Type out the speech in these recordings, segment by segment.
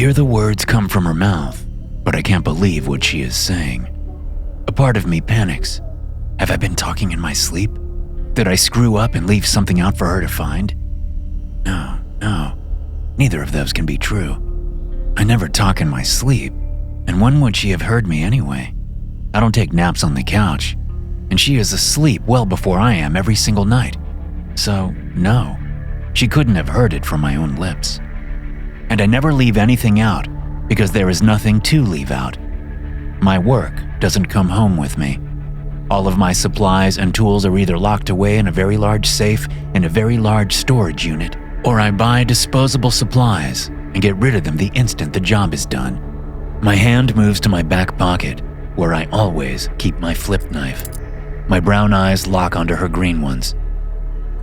hear the words come from her mouth, but I can't believe what she is saying. A part of me panics. Have I been talking in my sleep? Did I screw up and leave something out for her to find? No. Neither of those can be true. I never talk in my sleep, and when would she have heard me anyway? I don't take naps on the couch, and she is asleep well before I am every single night. So, no, she couldn't have heard it from my own lips. And I never leave anything out because there is nothing to leave out. My work doesn't come home with me. All of my supplies and tools are either locked away in a very large safe in a very large storage unit, or I buy disposable supplies and get rid of them the instant the job is done. My hand moves to my back pocket, where I always keep my flip knife. My brown eyes lock onto her green ones.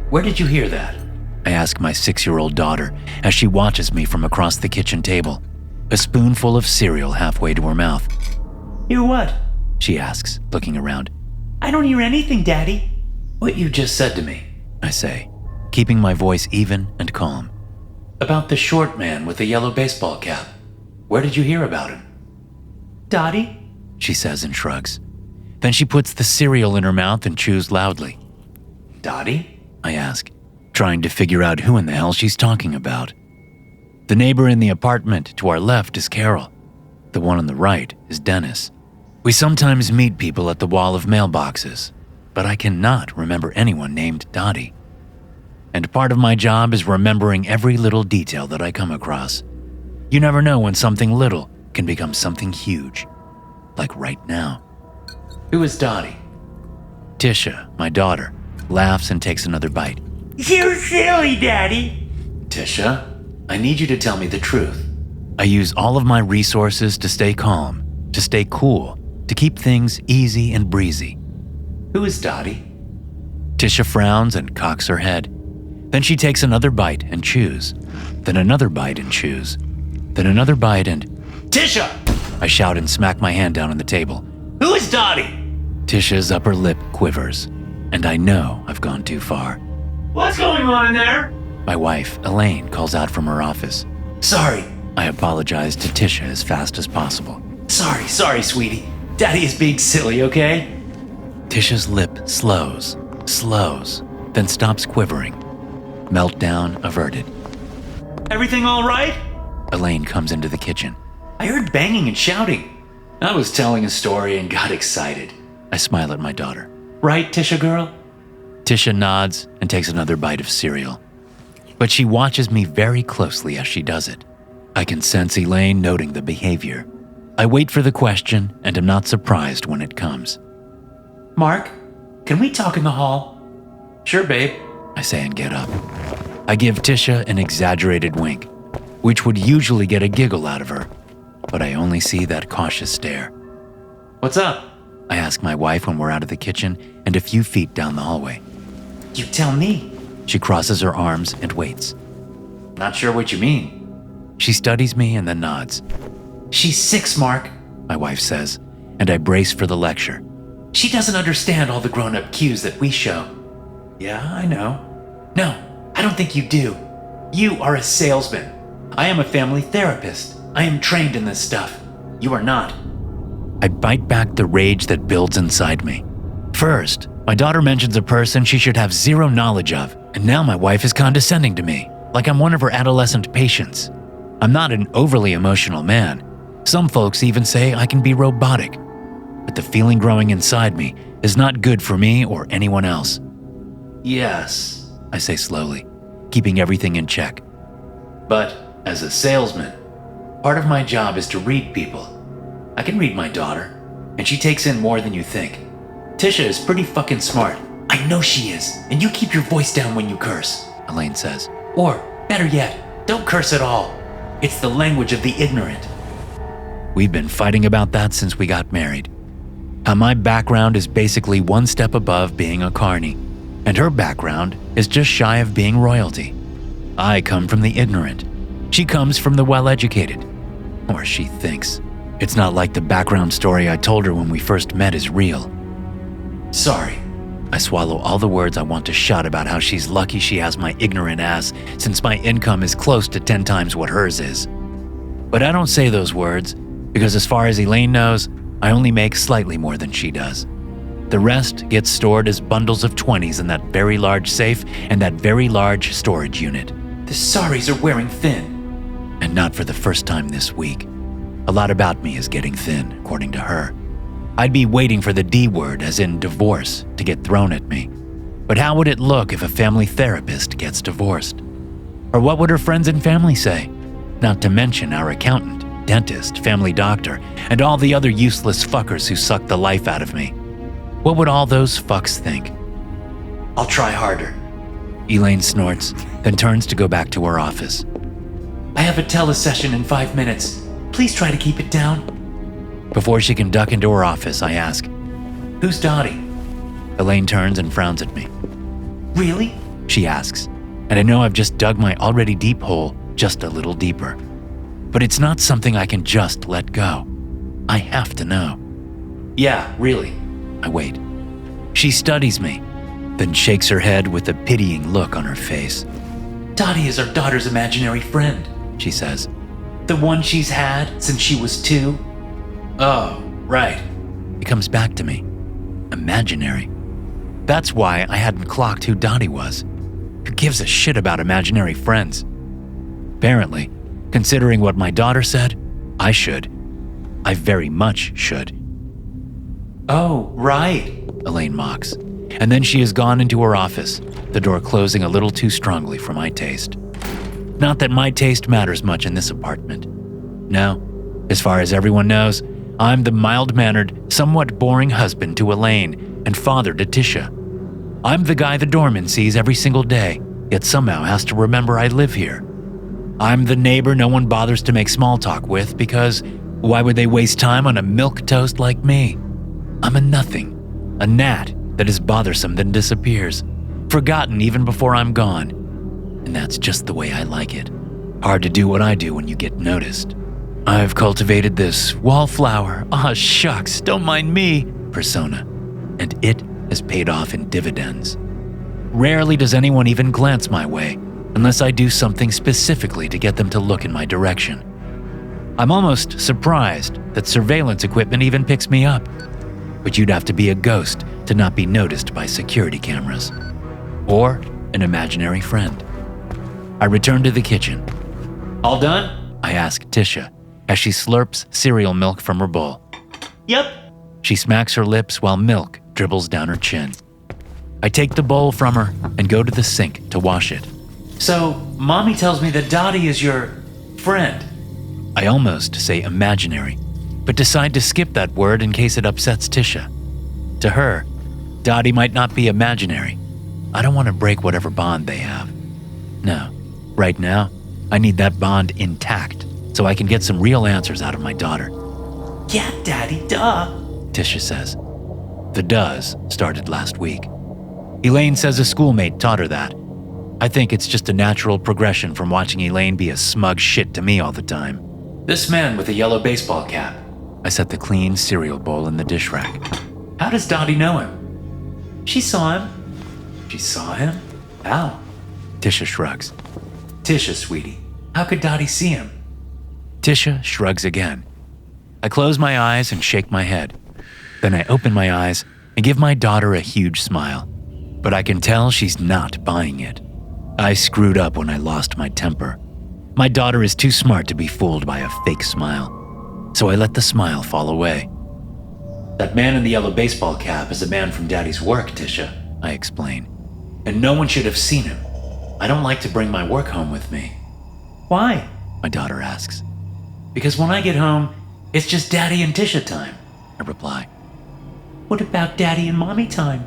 "Where did you hear that?" I ask my 6-year-old daughter as she watches me from across the kitchen table, a spoonful of cereal halfway to her mouth. "Hear what?" she asks, looking around. "I don't hear anything, Daddy." "What you just said to me," I say, keeping my voice even and calm. "About the short man with the yellow baseball cap. Where did you hear about him?" "Dottie?" she says and shrugs. Then she puts the cereal in her mouth and chews loudly. "Dottie?" I ask, trying to figure out who in the hell she's talking about. The neighbor in the apartment to our left is Carol. The one on the right is Dennis. We sometimes meet people at the wall of mailboxes, but I cannot remember anyone named Dottie. And part of my job is remembering every little detail that I come across. You never know when something little can become something huge, like right now. "Who is Dottie?" Tisha, my daughter, laughs and takes another bite. "You're silly, Daddy." "Tisha, I need you to tell me the truth." I use all of my resources to stay calm, to stay cool, to keep things easy and breezy. "Who is Dottie?" Tisha frowns and cocks her head. Then she takes another bite and chews. Then another bite and chews. Then another bite and... "Tisha!" I shout and smack my hand down on the table. "Who is Dottie?" Tisha's upper lip quivers, and I know I've gone too far. "What's going on in there?" My wife, Elaine, calls out from her office. "Sorry." I apologize to Tisha as fast as possible. Sorry, sweetie. Daddy is being silly, okay?" Tisha's lip slows, then stops quivering. Meltdown averted. "Everything all right?" Elaine comes into the kitchen. "I heard banging and shouting." I was telling a story and got excited. I smile at my daughter. "Right, Tisha girl?" Tisha nods and takes another bite of cereal. But she watches me very closely as she does it. I can sense Elaine noting the behavior. I wait for the question and am not surprised when it comes. "Mark, can we talk in the hall?" "Sure, babe," I say and get up. I give Tisha an exaggerated wink, which would usually get a giggle out of her, but I only see that cautious stare. "What's up?" I ask my wife when we're out of the kitchen and a few feet down the hallway. "You tell me." She crosses her arms and waits. "Not sure what you mean." She studies me and then nods. "She's 6, Mark," my wife says, and I brace for the lecture. "She doesn't understand all the grown-up cues that we show." "Yeah, I know." "No, I don't think you do. You are a salesman. I am a family therapist. I am trained in this stuff. You are not." I bite back the rage that builds inside me. First, my daughter mentions a person she should have zero knowledge of, and now my wife is condescending to me, like I'm one of her adolescent patients. I'm not an overly emotional man. Some folks even say I can be robotic. But the feeling growing inside me is not good for me or anyone else. "Yes," I say slowly, keeping everything in check. "But as a salesman, part of my job is to read people. I can read my daughter, and she takes in more than you think. Tisha is pretty fucking smart. I know she is, and you keep your voice down when you curse," Elaine says. "Or, better yet, don't curse at all. It's the language of the ignorant." We've been fighting about that since we got married. How my background is basically one step above being a carny, and her background is just shy of being royalty. I come from the ignorant. She comes from the well-educated. Or she thinks. It's not like the background story I told her when we first met is real. "Sorry." I swallow all the words I want to shout about how she's lucky she has my ignorant ass since my income is close to 10 times what hers is. But I don't say those words because as far as Elaine knows, I only make slightly more than she does. The rest gets stored as bundles of 20s in that very large safe and that very large storage unit. The sorries are wearing thin. And not for the first time this week. A lot about me is getting thin, according to her. I'd be waiting for the D word, as in divorce, to get thrown at me. But how would it look if a family therapist gets divorced? Or what would her friends and family say? Not to mention our accountant, dentist, family doctor, and all the other useless fuckers who suck the life out of me. What would all those fucks think? I'll try harder. Elaine snorts, then turns to go back to her office. I have a telesession in 5 minutes. Please try to keep it down. Before she can duck into her office, I ask, Who's Dottie? Elaine turns and frowns at me. Really? She asks, and I know I've just dug my already deep hole just a little deeper. But it's not something I can just let go. I have to know. Yeah, really. I wait. She studies me, then shakes her head with a pitying look on her face. Dottie is our daughter's imaginary friend, she says. The one she's had since she was 2. Oh, right. It comes back to me. Imaginary. That's why I hadn't clocked who Dottie was. Who gives a shit about imaginary friends? Apparently, considering what my daughter said, I should. I very much should. Oh, right, Elaine mocks. And then she has gone into her office, the door closing a little too strongly for my taste. Not that my taste matters much in this apartment. No, as far as everyone knows, I'm the mild-mannered, somewhat boring husband to Elaine and father to Tisha. I'm the guy the doorman sees every single day, yet somehow has to remember I live here. I'm the neighbor no one bothers to make small talk with because why would they waste time on a milquetoast like me? I'm a nothing, a gnat that is bothersome then disappears, forgotten even before I'm gone. And that's just the way I like it. Hard to do what I do when you get noticed. I've cultivated this wallflower, shucks, don't mind me, persona, and it has paid off in dividends. Rarely does anyone even glance my way, unless I do something specifically to get them to look in my direction. I'm almost surprised that surveillance equipment even picks me up. But you'd have to be a ghost to not be noticed by security cameras. Or an imaginary friend. I return to the kitchen. All done? I ask Tisha as she slurps cereal milk from her bowl. Yep. She smacks her lips while milk dribbles down her chin. I take the bowl from her and go to the sink to wash it. So, Mommy tells me that Dottie is your friend. I almost say imaginary, but decide to skip that word in case it upsets Tisha. To her, Dottie might not be imaginary. I don't want to break whatever bond they have. No, right now, I need that bond intact so I can get some real answers out of my daughter. Yeah, Daddy, duh, Tisha says. The does started last week. Elaine says a schoolmate taught her that. I think it's just a natural progression from watching Elaine be a smug shit to me all the time. This man with a yellow baseball cap. I set the clean cereal bowl in the dish rack. How does Dottie know him? She saw him. She saw him? How? Tisha shrugs. Tisha, sweetie, how could Dottie see him? Tisha shrugs again. I close my eyes and shake my head. Then I open my eyes and give my daughter a huge smile. But I can tell she's not buying it. I screwed up when I lost my temper. My daughter is too smart to be fooled by a fake smile. So I let the smile fall away. That man in the yellow baseball cap is a man from Daddy's work, Tisha, I explain. And no one should have seen him. I don't like to bring my work home with me. Why? My daughter asks. Because when I get home, it's just Daddy and Tisha time, I reply. What about Daddy and Mommy time?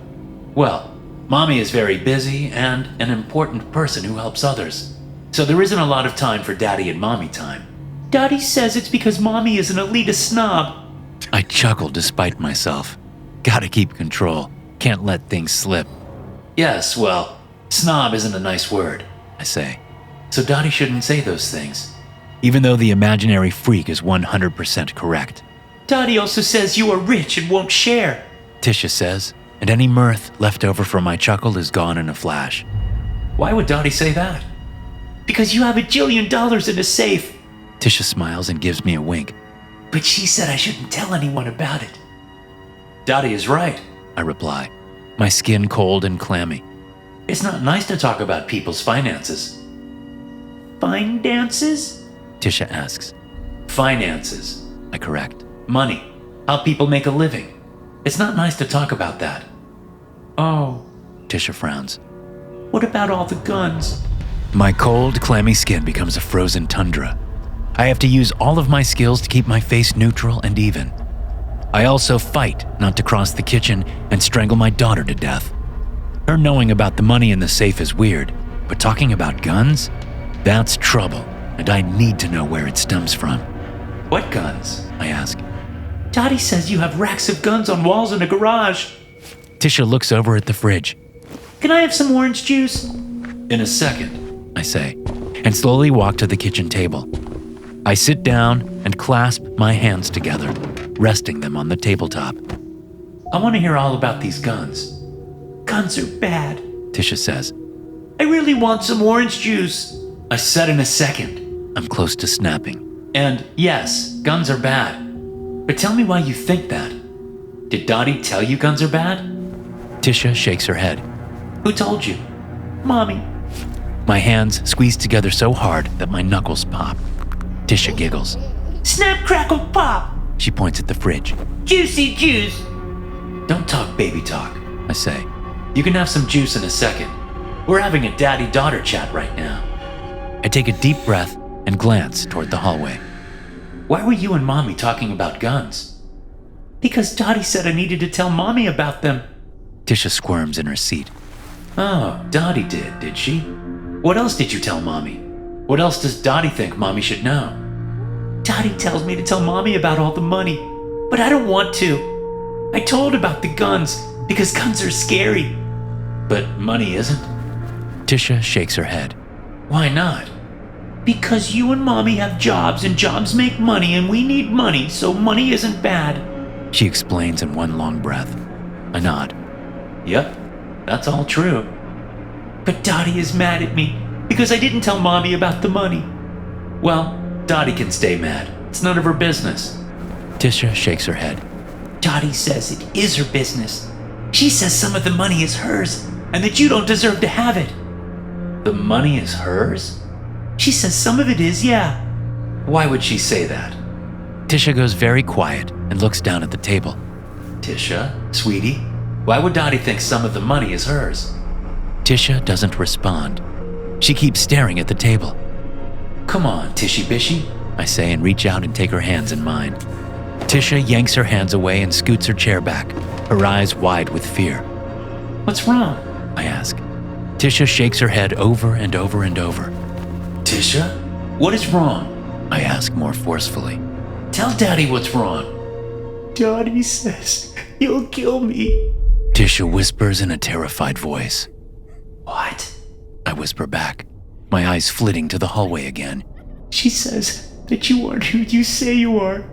Well, Mommy is very busy and an important person who helps others. So there isn't a lot of time for Daddy and Mommy time. Daddy says it's because Mommy is an elitist snob. I chuckle despite myself. Gotta keep control. Can't let things slip. Yes, well, snob isn't a nice word, I say. So Dottie shouldn't say those things. Even though the imaginary freak is 100% correct. Dottie also says you are rich and won't share, Tisha says, and any mirth left over from my chuckle is gone in a flash. Why would Dottie say that? Because you have $1 jillion in a safe, Tisha smiles and gives me a wink. But she said I shouldn't tell anyone about it. Dottie is right, I reply, my skin cold and clammy. It's not nice to talk about people's finances. Finances? Tisha asks. Finances, I correct. Money, how people make a living. It's not nice to talk about that. Oh, Tisha frowns. What about all the guns? My cold, clammy skin becomes a frozen tundra. I have to use all of my skills to keep my face neutral and even. I also fight not to cross the kitchen and strangle my daughter to death. Her knowing about the money in the safe is weird, but talking about guns? That's trouble, and I need to know where it stems from. What guns? I ask. Dottie says you have racks of guns on walls in a garage. Tisha looks over at the fridge. Can I have some orange juice? In a second, I say, and slowly walk to the kitchen table. I sit down and clasp my hands together, resting them on the tabletop. I want to hear all about these guns. Guns are bad, Tisha says. I really want some orange juice. I said in a second. I'm close to snapping. And yes, guns are bad. But tell me why you think that. Did Dottie tell you guns are bad? Tisha shakes her head. Who told you? Mommy. My hands squeeze together so hard that my knuckles pop. Tisha giggles. Snap, crackle, pop! She points at the fridge. Juicy juice! Don't talk baby talk, I say. You can have some juice in a second. We're having a daddy-daughter chat right now. I take a deep breath and glance toward the hallway. Why were you and Mommy talking about guns? Because Dottie said I needed to tell Mommy about them. Tisha squirms in her seat. Oh, Dottie did she? What else did you tell Mommy? What else does Dottie think Mommy should know? Dottie tells me to tell Mommy about all the money, but I don't want to. I told about the guns because guns are scary. But money isn't? Tisha shakes her head. Why not? Because you and Mommy have jobs and jobs make money and we need money, so money isn't bad. She explains in one long breath. I nod. Yep, that's all true. But Dottie is mad at me because I didn't tell Mommy about the money. Well, Dottie can stay mad. It's none of her business. Tisha shakes her head. Dottie says it is her business. She says some of the money is hers and that you don't deserve to have it. The money is hers? She says some of it is, yeah. Why would she say that? Tisha goes very quiet and looks down at the table. Tisha, sweetie, why would Dottie think some of the money is hers? Tisha doesn't respond. She keeps staring at the table. Come on, Tishy Bishy, I say and reach out and take her hands in mine. Tisha yanks her hands away and scoots her chair back, her eyes wide with fear. What's wrong? I ask. Tisha shakes her head over and over and over. Tisha, what is wrong? I ask more forcefully. Tell Daddy what's wrong. Daddy says he'll kill me. Tisha whispers in a terrified voice. What? I whisper back, my eyes flitting to the hallway again. She says that you aren't who you say you are,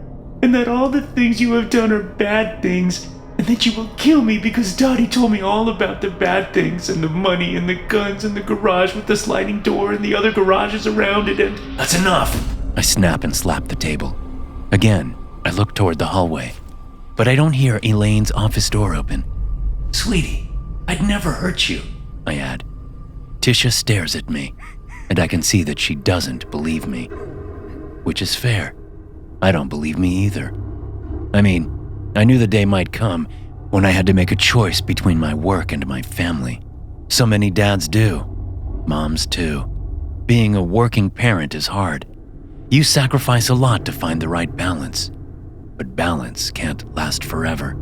and that all the things you have done are bad things, and that you will kill me because Dottie told me all about the bad things and the money and the guns and the garage with the sliding door and the other garages around it and... That's enough! I snap and slap the table. Again, I look toward the hallway, but I don't hear Elaine's office door open. Sweetie, I'd never hurt you, I add. Tisha stares at me, and I can see that she doesn't believe me. Which is fair. I don't believe me either. I mean, I knew the day might come when I had to make a choice between my work and my family. So many dads do. Moms too. Being a working parent is hard. You sacrifice a lot to find the right balance. But balance can't last forever,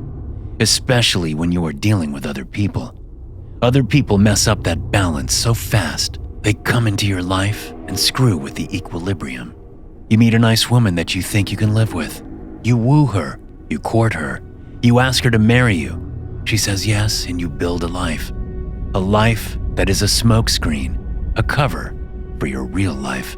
especially when you are dealing with other people. Other people mess up that balance so fast, they come into your life and screw with the equilibrium. You meet a nice woman that you think you can live with. You woo her, you court her, you ask her to marry you. She says yes, and you build a life. A life that is a smokescreen, a cover for your real life.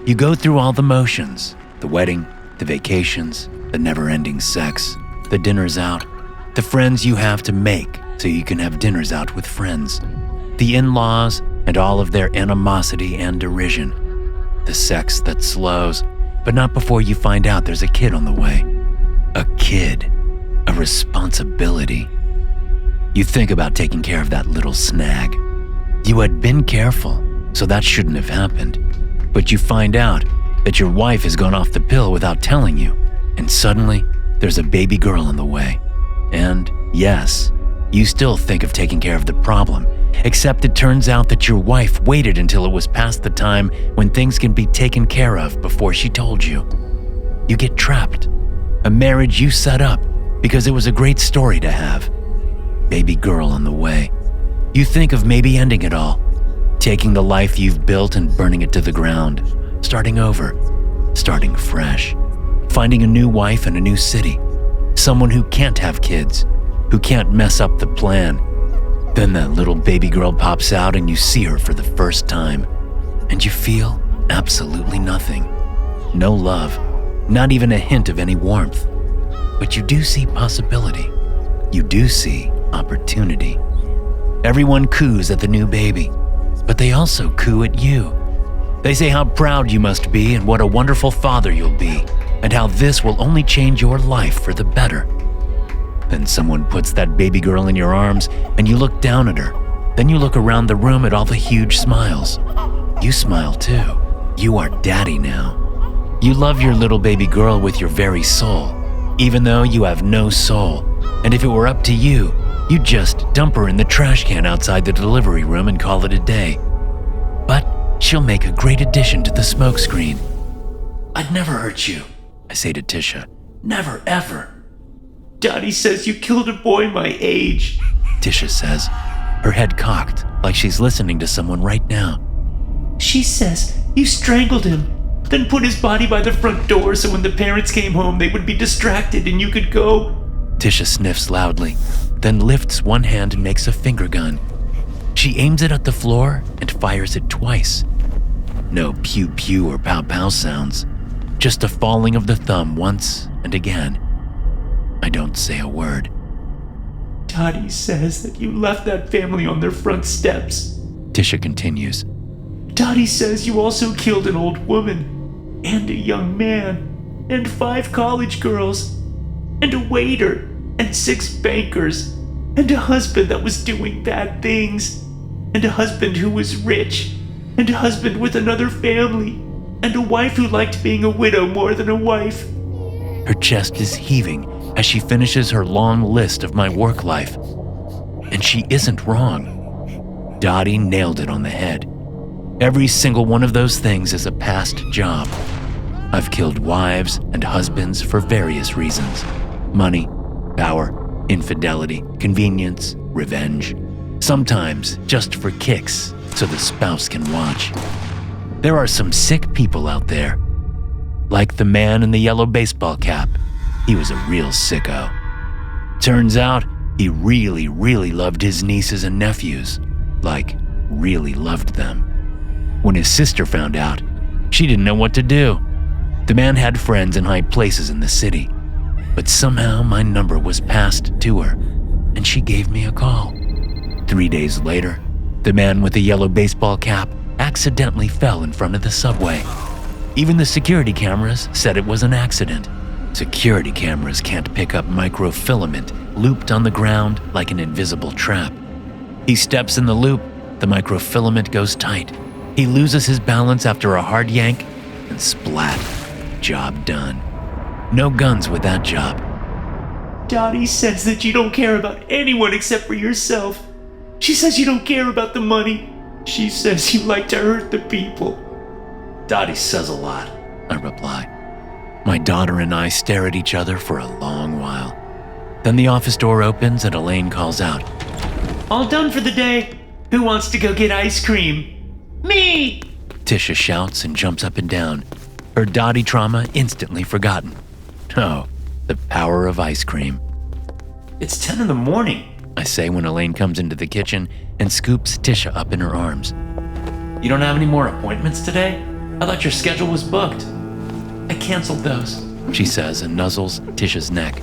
You go through all the motions, the wedding, the vacations, the never-ending sex, the dinners out, the friends you have to make so you can have dinners out with friends, the in-laws and all of their animosity and derision, the sex that slows but not before you find out there's a kid on the way. A kid. A responsibility. You think about taking care of that little snag. You had been careful, so that shouldn't have happened. But you find out that your wife has gone off the pill without telling you, and suddenly there's a baby girl on the way. And yes, you still think of taking care of the problem, except it turns out that your wife waited until it was past the time when things can be taken care of before she told you. You get trapped. A marriage you set up because it was a great story to have. Baby girl on the way. You think of maybe ending it all, taking the life you've built and burning it to the ground, starting over, starting fresh, finding a new wife in a new city, someone who can't have kids, who can't mess up the plan. Then that little baby girl pops out and you see her for the first time, and you feel absolutely nothing. No love, not even a hint of any warmth. But you do see possibility. You do see opportunity. Everyone coos at the new baby, but they also coo at you. They say how proud you must be and what a wonderful father you'll be, and how this will only change your life for the better. Then someone puts that baby girl in your arms and you look down at her. Then you look around the room at all the huge smiles. You smile too. You are daddy now. You love your little baby girl with your very soul, even though you have no soul. And if it were up to you, you'd just dump her in the trash can outside the delivery room and call it a day. But she'll make a great addition to the smokescreen. I'd never hurt you, I say to Tisha. Never, ever. Daddy says you killed a boy my age, Tisha says, her head cocked like she's listening to someone right now. She says you strangled him, then put his body by the front door so when the parents came home they would be distracted and you could go. Tisha sniffs loudly, then lifts one hand and makes a finger gun. She aims it at the floor and fires it twice. No pew-pew or pow-pow sounds, just a falling of the thumb once and again. I don't say a word. Daddy says that you left that family on their front steps, Tisha continues. Daddy says you also killed an old woman, and a young man, and 5 college girls, and a waiter, and 6 bankers, and a husband that was doing bad things, and a husband who was rich, and a husband with another family, and a wife who liked being a widow more than a wife. Her chest is heaving as she finishes her long list of my work life. And she isn't wrong. Dottie nailed it on the head. Every single one of those things is a past job. I've killed wives and husbands for various reasons. Money, power, infidelity, convenience, revenge. Sometimes just for kicks, so the spouse can watch. There are some sick people out there. Like the man in the yellow baseball cap. He was a real sicko. Turns out, he really, really loved his nieces and nephews. Like, really loved them. When his sister found out, she didn't know what to do. The man had friends in high places in the city, but somehow my number was passed to her, and she gave me a call. 3 days later, the man with the yellow baseball cap accidentally fell in front of the subway. Even the security cameras said it was an accident. Security cameras can't pick up microfilament looped on the ground like an invisible trap. He steps in the loop, the microfilament goes tight. He loses his balance after a hard yank, and splat, job done. No guns with that job. Dottie says that you don't care about anyone except for yourself. She says you don't care about the money. She says you like to hurt the people. Dottie says a lot, I reply. My daughter and I stare at each other for a long while. Then the office door opens and Elaine calls out. All done for the day. Who wants to go get ice cream? Me! Tisha shouts and jumps up and down, her Dottie trauma instantly forgotten. Oh, the power of ice cream. It's 10 in the morning, I say when Elaine comes into the kitchen and scoops Tisha up in her arms. You don't have any more appointments today? I thought your schedule was booked. I canceled those, she says and nuzzles Tisha's neck,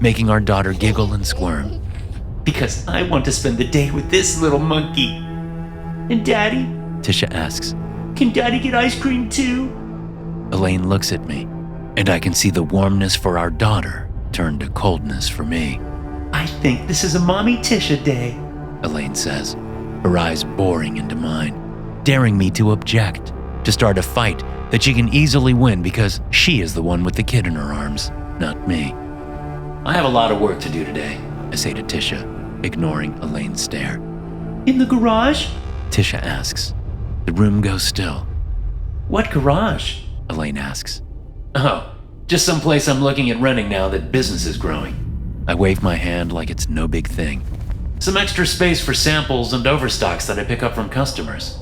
making our daughter giggle and squirm. Because I want to spend the day with this little monkey. And Daddy? Tisha asks. Can Daddy get ice cream too? Elaine looks at me, and I can see the warmness for our daughter turn to coldness for me. I think this is a Mommy Tisha day, Elaine says, her eyes boring into mine, daring me to object, to start a fight that she can easily win because she is the one with the kid in her arms, not me. I have a lot of work to do today, I say to Tisha, ignoring Elaine's stare. In the garage? Tisha asks. The room goes still. What garage? Elaine asks. Oh, just someplace I'm looking at renting now that business is growing. I wave my hand like it's no big thing. Some extra space for samples and overstocks that I pick up from customers.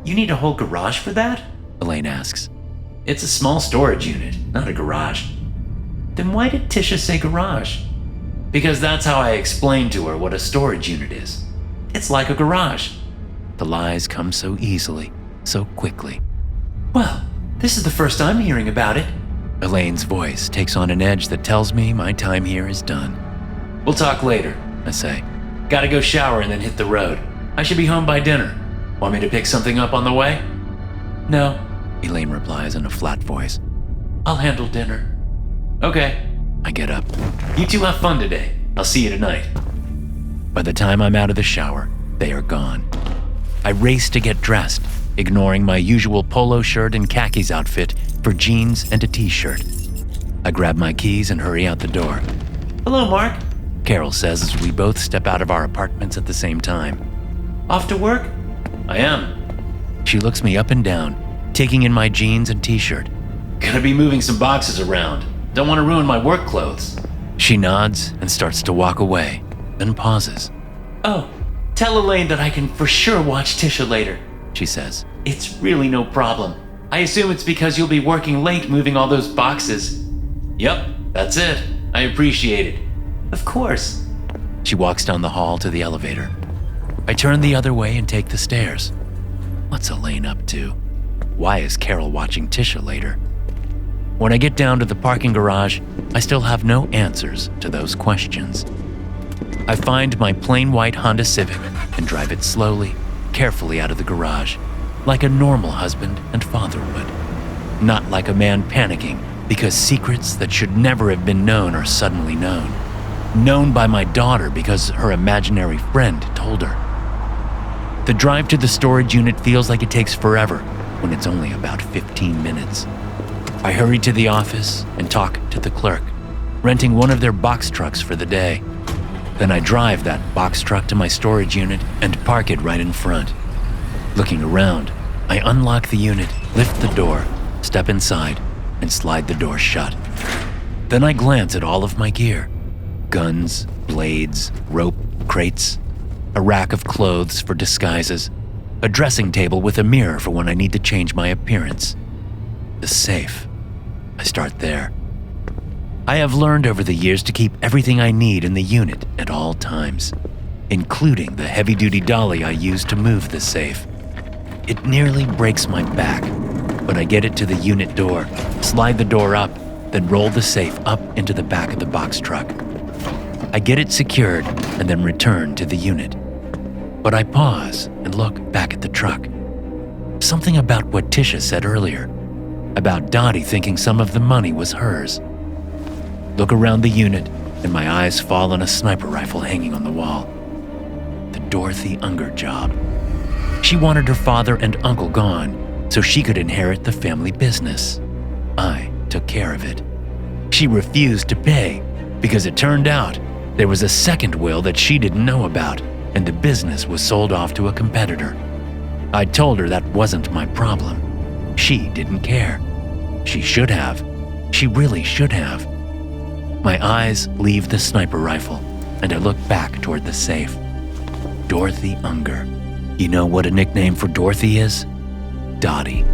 You need a whole garage for that? Elaine asks. It's a small storage unit, not a garage. Then why did Tisha say garage? Because that's how I explained to her what a storage unit is. It's like a garage. The lies come so easily, so quickly. Well, this is the first I'm hearing about it. Elaine's voice takes on an edge that tells me my time here is done. We'll talk later, I say. Gotta go shower and then hit the road. I should be home by dinner. Want me to pick something up on the way? No, Elaine replies in a flat voice. I'll handle dinner. Okay. I get up. You two have fun today. I'll see you tonight. By the time I'm out of the shower, they are gone. I race to get dressed, ignoring my usual polo shirt and khakis outfit for jeans and a t-shirt. I grab my keys and hurry out the door. Hello, Mark. Carol says as we both step out of our apartments at the same time. Off to work? I am. She looks me up and down, taking in my jeans and t-shirt. Gonna be moving some boxes around. Don't want to ruin my work clothes. She nods and starts to walk away, then pauses. Oh, tell Elaine that I can for sure watch Tisha later, she says. It's really no problem. I assume it's because you'll be working late moving all those boxes. Yep, that's it. I appreciate it. Of course. She walks down the hall to the elevator. I turn the other way and take the stairs. What's Elaine up to? Why is Carol watching Tisha later? When I get down to the parking garage, I still have no answers to those questions. I find my plain white Honda Civic and drive it slowly, carefully out of the garage, like a normal husband and father would. Not like a man panicking because secrets that should never have been known are suddenly known. Known by my daughter because her imaginary friend told her. The drive to the storage unit feels like it takes forever when it's only about 15 minutes. I hurry to the office and talk to the clerk, renting one of their box trucks for the day. Then I drive that box truck to my storage unit and park it right in front. Looking around, I unlock the unit, lift the door, step inside, and slide the door shut. Then I glance at all of my gear. Guns, blades, rope, crates, a rack of clothes for disguises, a dressing table with a mirror for when I need to change my appearance. The safe. I start there. I have learned over the years to keep everything I need in the unit at all times, including the heavy-duty dolly I use to move the safe. It nearly breaks my back, but I get it to the unit door, slide the door up, then roll the safe up into the back of the box truck. I get it secured and then return to the unit. But I pause and look back at the truck. Something about what Tisha said earlier, about Dottie thinking some of the money was hers. Look around the unit and my eyes fall on a sniper rifle hanging on the wall. The Dorothy Unger job. She wanted her father and uncle gone so she could inherit the family business. I took care of it. She refused to pay because it turned out there was a second will that she didn't know about and the business was sold off to a competitor. I told her that wasn't my problem. She didn't care. She should have. She really should have. My eyes leave the sniper rifle and I look back toward the safe. Dorothy Unger. You know what a nickname for Dorothy is? Dottie.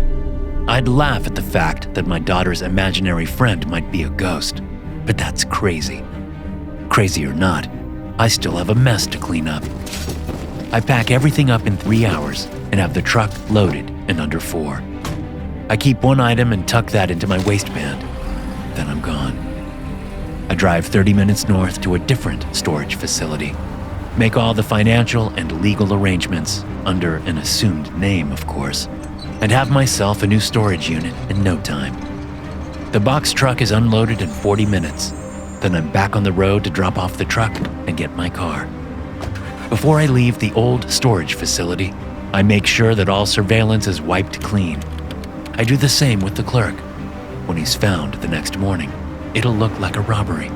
I'd laugh at the fact that my daughter's imaginary friend might be a ghost, but that's crazy. Crazy or not, I still have a mess to clean up. I pack everything up in 3 hours and have the truck loaded in under 4. I keep one item and tuck that into my waistband. Then I'm gone. I drive 30 minutes north to a different storage facility. Make all the financial and legal arrangements, under an assumed name, of course. and have myself a new storage unit in no time. The box truck is unloaded in 40 minutes. Then I'm back on the road to drop off the truck and get my car. Before I leave the old storage facility, I make sure that all surveillance is wiped clean. I do the same with the clerk. When he's found the next morning, it'll look like a robbery.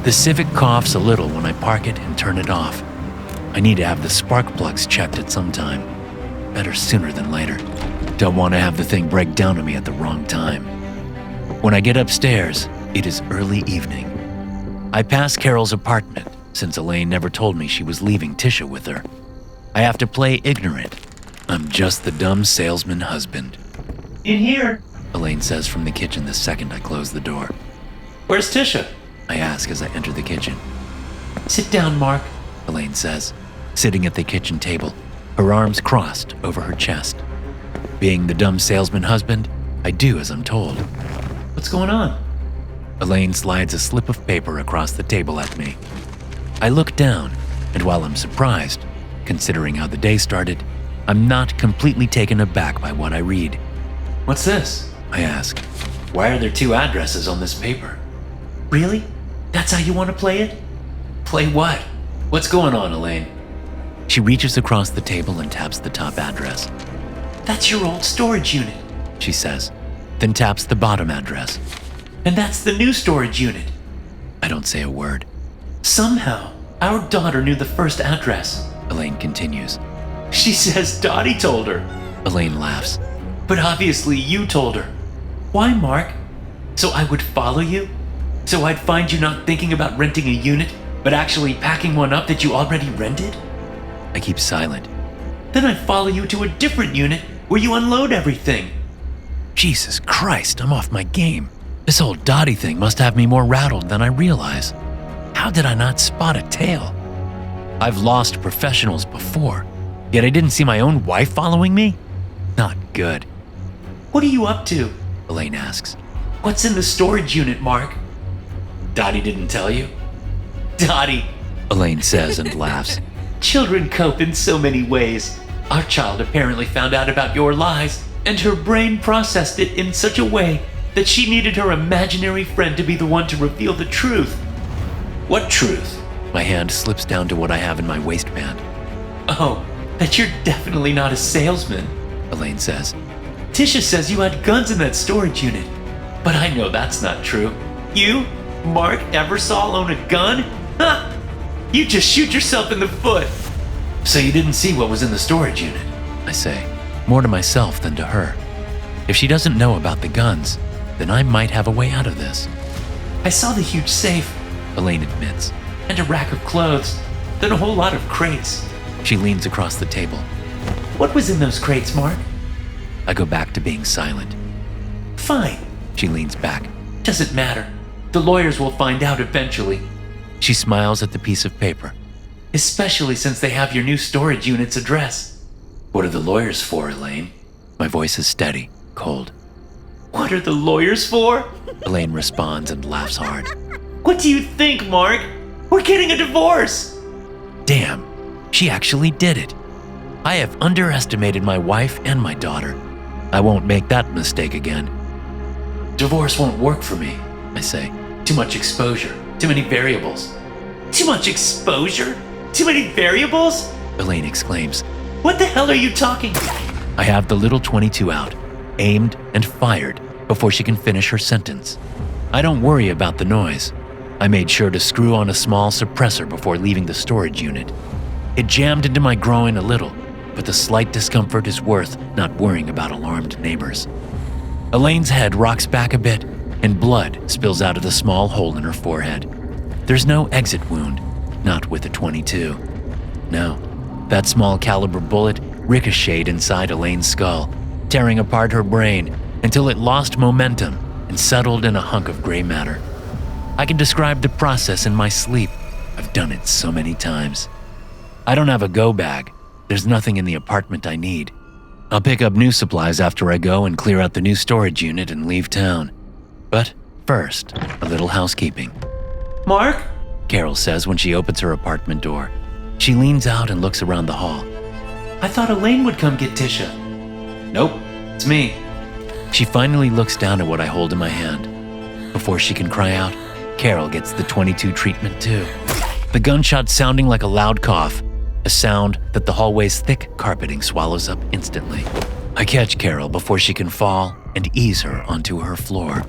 The Civic coughs a little when I park it and turn it off. I need to have the spark plugs checked at some time. Better sooner than later. Don't want to have the thing break down on me at the wrong time. When I get upstairs, it is early evening. I pass Carol's apartment since Elaine never told me she was leaving Tisha with her. I have to play ignorant. I'm just the dumb salesman husband. In here. Elaine says from the kitchen the second I close the door. Where's Tisha? I ask as I enter the kitchen. Sit down, Mark, Elaine says, sitting at the kitchen table, her arms crossed over her chest. Being the dumb salesman husband, I do as I'm told. What's going on? Elaine slides a slip of paper across the table at me. I look down, and while I'm surprised, considering how the day started, I'm not completely taken aback by what I read. What's this? I ask. Why are there 2 addresses on this paper? Really? That's how you want to play it? Play what? What's going on, Elaine? She reaches across the table and taps the top address. That's your old storage unit, she says, then taps the bottom address. And that's the new storage unit. I don't say a word. Somehow, our daughter knew the first address, Elaine continues. She says Dottie told her. Elaine laughs. But obviously you told her. Why, Mark? So I would follow you? So I'd find you not thinking about renting a unit, but actually packing one up that you already rented? I keep silent. Then I'd follow you to a different unit where you unload everything. Jesus Christ, I'm off my game. This whole Dottie thing must have me more rattled than I realize. How did I not spot a tail? I've lost professionals before, yet I didn't see my own wife following me? Not good. What are you up to? Elaine asks. What's in the storage unit, Mark? Dottie didn't tell you? Dottie, Elaine says and laughs. Children cope in so many ways. Our child apparently found out about your lies, and her brain processed it in such a way that she needed her imaginary friend to be the one to reveal the truth. What truth? My hand slips down to what I have in my waistband. Oh, that you're definitely not a salesman, Elaine says. Tisha says you had guns in that storage unit, but I know that's not true. You, Mark Eversole, own a gun? Huh? You just shoot yourself in the foot. So you didn't see what was in the storage unit, I say, more to myself than to her. If she doesn't know about the guns, then I might have a way out of this. I saw the huge safe, Elaine admits. And a rack of clothes, then a whole lot of crates. She leans across the table. What was in those crates, Mark? I go back to being silent. Fine. She leans back. Doesn't matter. The lawyers will find out eventually. She smiles at the piece of paper. Especially since they have your new storage unit's address. What are the lawyers for, Elaine? My voice is steady, cold. What are the lawyers for? Elaine responds and laughs hard. What do you think, Mark? We're getting a divorce! Damn, she actually did it. I have underestimated my wife and my daughter. I won't make that mistake again. Divorce won't work for me, I say. Too much exposure, too many variables. Too much exposure? Too many variables? Elaine exclaims. What the hell are you talking? I have the little .22 out, aimed and fired before she can finish her sentence. I don't worry about the noise. I made sure to screw on a small suppressor before leaving the storage unit. It jammed into my groin a little, but the slight discomfort is worth not worrying about alarmed neighbors. Elaine's head rocks back a bit, and blood spills out of the small hole in her forehead. There's no exit wound, not with a .22. No, that small caliber bullet ricocheted inside Elaine's skull, tearing apart her brain until it lost momentum and settled in a hunk of gray matter. I can describe the process in my sleep. I've done it so many times. I don't have a go bag. There's nothing in the apartment I need. I'll pick up new supplies after I go and clear out the new storage unit and leave town. But first, a little housekeeping. Mark? Carol says when she opens her apartment door. She leans out and looks around the hall. I thought Elaine would come get Tisha. Nope, it's me. She finally looks down at what I hold in my hand. Before she can cry out, Carol gets the 22 treatment too. The gunshot sounding like a loud cough, a sound that the hallway's thick carpeting swallows up instantly. I catch Carol before she can fall and ease her onto her floor.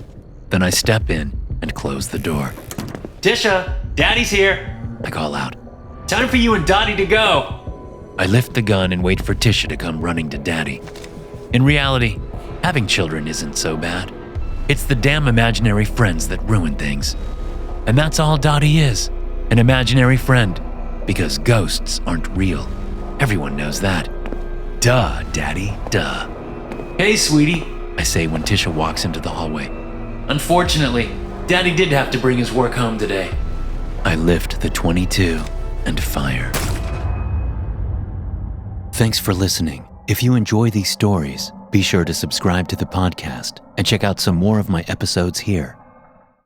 Then I step in and close the door. Tisha, Daddy's here. I call out. Time for you and Dottie to go. I lift the gun and wait for Tisha to come running to Daddy. In reality, having children isn't so bad. It's the damn imaginary friends that ruin things. And that's all Dottie is, an imaginary friend, because ghosts aren't real. Everyone knows that. Duh, Daddy, duh. Hey, sweetie, I say when Tisha walks into the hallway. Unfortunately, Daddy did have to bring his work home today. I lift the 22 and fire. Thanks for listening. If you enjoy these stories, be sure to subscribe to the podcast and check out some more of my episodes here.